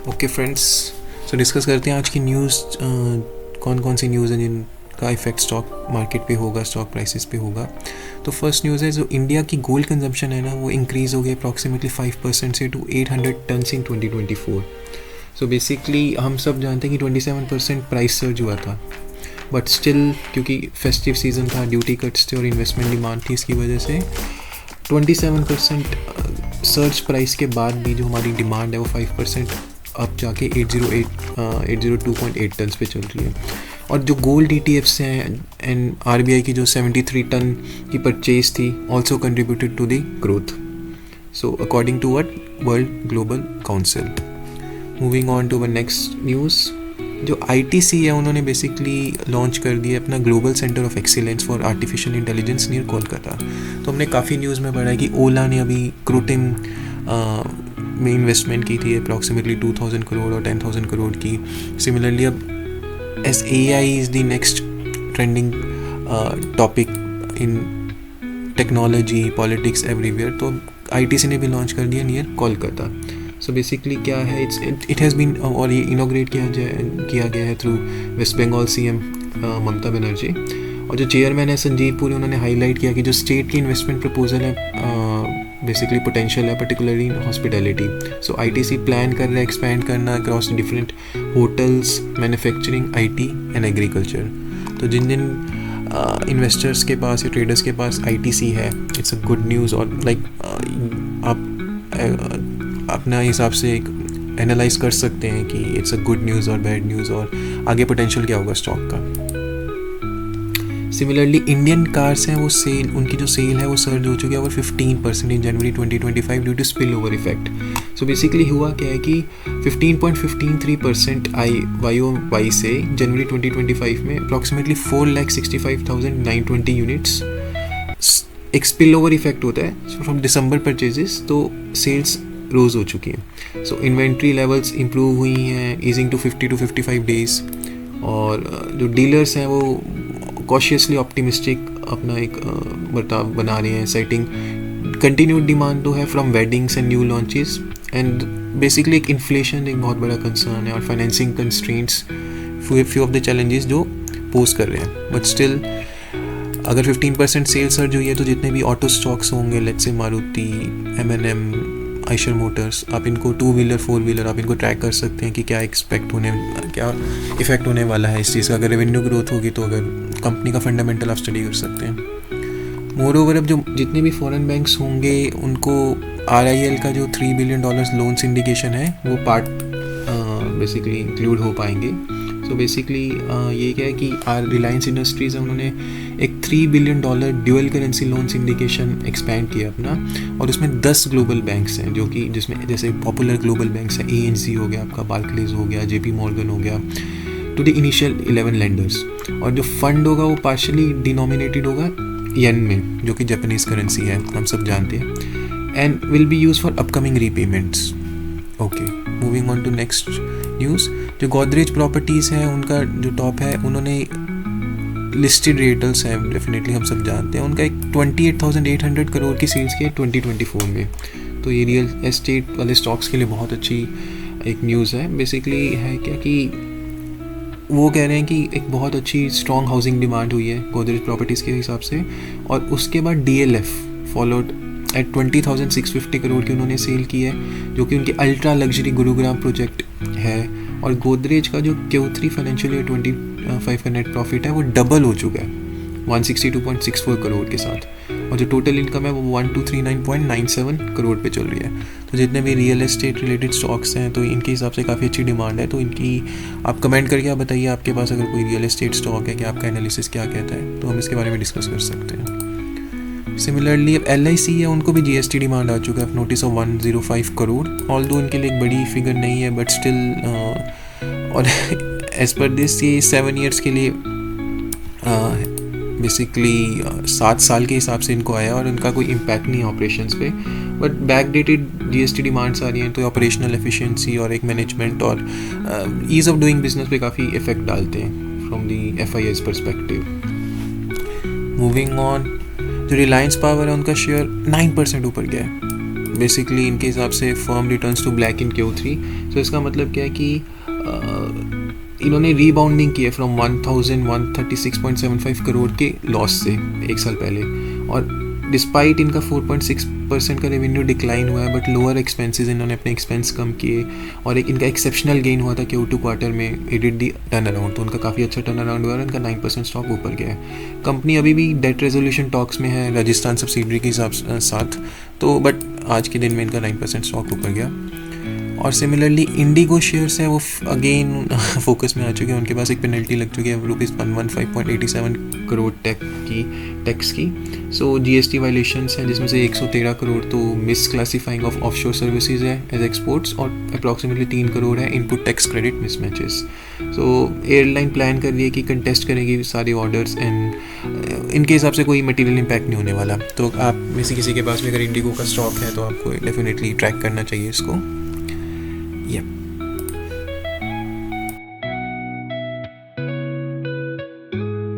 Okay friends, सो discuss करते हैं आज की न्यूज़। कौन कौन सी न्यूज़ है जिनका इफेक्ट स्टॉक मार्केट पे होगा, स्टॉक प्राइसेस पे होगा। तो फर्स्ट न्यूज़ है, जो इंडिया की गोल्ड कंजम्पशन है ना, वो इंक्रीज़ हो गया अप्रॉक्सीमेटली 5% से to 800 ton in 2024। So basically हम सब जानते हैं कि 27% प्राइस सर्ज हुआ था, बट स्टिल क्योंकि फेस्टिव सीजन था, ड्यूटी कट्स थे और इन्वेस्टमेंट डिमांड थी, इसकी वजह से 27% सर्च प्राइस के बाद भी जो हमारी डिमांड है वो 5% अब जाके 802.8 टन पे चल रही है। और जो गोल्ड ETFs हैं एंड RBI की जो 73 टन की परचेज थी also contributed to the growth, so according to what world global council. Moving on to the next news, जो ITC है उन्होंने बेसिकली लॉन्च कर दिया अपना global centre of excellence for artificial intelligence near Kolkata. तो हमने काफ़ी न्यूज़ में पढ़ा है कि ओला ने अभी क्रोटिम में इन्वेस्टमेंट की थी अप्रॉक्सीमेटली 2000 करोड़ और 10,000 करोड़ की। सिमिलरली अब S AI is the next trending topic in technology, politics, everywhere, तो ITC ने भी लॉन्च कर दिया नियर कोलकाता। सो बेसिकली क्या है, इट हैज़ बीन और ये इनोग्रेट किया गया है through waste Bengal CM Mamata Banerjee, और जो चेयरमैन है संजीव पुरी, उन्होंने हाईलाइट किया कि जो स्टेट की इन्वेस्टमेंट प्रपोजल है बेसिकली पोटेंशियल है particularly in hospitality. So ITC plan कर रहा है एक्सपैंड करना across different hotels, manufacturing, IT and agriculture. तो जिन इन्वेस्टर्स के पास या ट्रेडर्स के पास ITC है, इट्स अ गुड न्यूज़। और लाइक आप अपना हिसाब से एक एनालाइज कर सकते हैं कि इट्स अ गुड न्यूज़ और बैड न्यूज़ और आगे पोटेंशियल क्या होगा स्टॉक का। सिमिलरली इंडियन कार्स हैं, वो सेल, उनकी जो सेल है वो सर्ज हो चुकी है over 15% in January 2025 due to spill over effect. So basically हुआ क्या है कि 15.153% आई YoY से जनवरी 2025 में अप्रॉक्सीमेटली 4,65,920 यूनिट्स एक स्पिल ओवर इफेक्ट होता है। सो फ्रॉम दिसंबर परचेजेस तो सेल्स रोज हो चुकी हैं। सो इन्वेंट्री लेवल्स इंप्रूव हुई हैं, ईजिंग टू 50 to 55 डेज। और जो डीलर्स हैं वो कॉशियसली ऑप्टिमिस्टिक अपना एक बर्ताव बना रहे हैं, सेटिंग कंटिन्यूड डिमांड तो है from weddings and new launches, and basically एक इन्फ्लेशन एक बहुत बड़ा कंसर्न है और financing constraints few of the challenges जो पोज कर रहे हैं। बट स्टिल अगर 15% सेल सर्ज हुई है तो जितने भी ऑटो स्टॉक्स होंगे, let's say Maruti, M&M, Eicher Motors, आप इनको 2 व्हीलर 4 व्हीलर आप इनको ट्रैक कर सकते हैं कि क्या इफेक्ट होने वाला है इस चीज़ का। अगर रेवेन्यू ग्रोथ होगी तो अगर कंपनी का फंडामेंटल आप स्टडी कर सकते हैं। मोर ओवर अब जो जितने भी फॉरेन बैंक्स होंगे उनको RIL का जो $3 बिलियन लोन सिंडिकेशन है वो पार्ट बेसिकली इंक्लूड हो पाएंगे। सो बेसिकली ये क्या है कि रिलायंस इंडस्ट्रीज़ है, उन्होंने एक $3 billion dual currency loan syndication expand किया अपना, और उसमें 10 ग्लोबल बैंक्स हैं जो कि जिसमें जैसे पॉपुलर ग्लोबल बैंक्स हैं, ANZ हो गया आपका, बार्कलेज हो गया, JP मॉर्गन हो गया, टू द इनिशियल 11 लेंडर्स। और जो फंड होगा वो पार्शली डिनोमिनेटेड होगा येन में, जो कि जापानीज करेंसी है, हम सब जानते हैं, and will be use for upcoming repayments. Okay, moving on to next news, जो गोदरेज प्रॉपर्टीज़ हैं उनका जो टॉप है, उन्होंने लिस्टेड रेटल्स हैं, डेफिनेटली हम सब जानते हैं, उनका एक 28,800 करोड़ की सेल्स की है 2024 में। तो ये रियल एस्टेट वाले स्टॉक्स के लिए बहुत अच्छी एक न्यूज़ है। बेसिकली है क्या कि वो कह रहे हैं कि एक बहुत अच्छी स्ट्रॉन्ग हाउसिंग डिमांड हुई है गोदरेज प्रॉपर्टीज़ के हिसाब से, और उसके बाद DLF फॉलोड एट 20,650 करोड़ की उन्होंने सेल की है, जो कि उनकी अल्ट्रा लग्जरी गुरुग्राम प्रोजेक्ट है। और गोदरेज का जो Q3 फाइनेंशियल ईयर 25 का नेट प्रॉफिट है वो डबल हो चुका है 162.64 करोड़ के साथ, और जो टोटल इनकम है वो 1239.97 करोड़ पे चल रही है। तो जितने भी रियल एस्टेट रिलेटेड स्टॉक्स हैं तो इनके हिसाब से काफ़ी अच्छी डिमांड है। तो इनकी आप कमेंट करके आप बताइए आपके पास अगर कोई रियल एस्टेट स्टॉक है कि आपका एनालिसिस क्या कहता है, तो हम इसके बारे में डिस्कस कर सकते हैं। सिमिलरली अब LIC है, उनको भी GST डिमांड आ चुका है, नोटिस ऑफ 105 करोड़, ऑल्दो इनके लिए एक बड़ी फिगर नहीं है, बट स्टिल और एज पर दिस ये 7 ईयर्स के लिए बेसिकली 7 साल के हिसाब से इनको आया, और इनका कोई इम्पैक्ट नहीं है ऑपरेशंस पे, but back dated GST demands आ रही हैं, तो ऑपरेशनल एफिशिएंसी और एक मैनेजमेंट और ईज़ ऑफ डूइंग बिजनेस पे काफ़ी इफेक्ट डालते हैं from the FIS perspective. Moving on, जो रिलायंस पावर है उनका शेयर 9% ऊपर गया है, बेसिकली इनके हिसाब से firm returns to black in Q3। सो इसका मतलब क्या है कि इन्होंने रीबाउंडिंग की है फ्रॉम 1136.75 करोड़ के लॉस से एक साल पहले, और डिस्पाइट इनका 4.6% का रेवेन्यू डिक्लाइन हुआ है, बट लोअर एक्सपेंसेस, इन्होंने अपने एक्सपेंस कम किए, और एक इनका एक्सेप्शनल गेन हुआ था Q2 क्वार्टर में, it did the turn around, तो उनका काफ़ी अच्छा टर्न अराउंड हुआ है, इनका 9% स्टॉक ऊपर गया है। कंपनी अभी भी डेट रेजोल्यूशन टॉक्स में है राजस्थान सब्सिडरी के हिसाब साथ, तो बट आज के दिन में इनका 9% स्टॉक ऊपर गया। और सिमिलरली इंडिगो शेयर्स हैं वो अगेन फोकस में आ चुके हैं, उनके पास एक पेनल्टी लग चुकी है ₹115.87 करोड़ टैक्स की। सो GST वायलेशंस हैं जिसमें से 113 करोड़ तो miss classifying of offshore services है एज एक्सपोर्ट्स, और अप्रॉक्सीमेटली 3 करोड़ है इनपुट टैक्स क्रेडिट मिसमैचेस। सो एयरलाइन प्लान कर रही है कि कंटेस्ट करेगी सारे ऑर्डर्स, एंड इनके हिसाब से कोई मटेरियल इम्पैक्ट नहीं होने वाला। तो आप में से किसी के पास भी अगर इंडिगो का स्टॉक है तो आपको डेफिनेटली ट्रैक करना चाहिए इसको। Yep.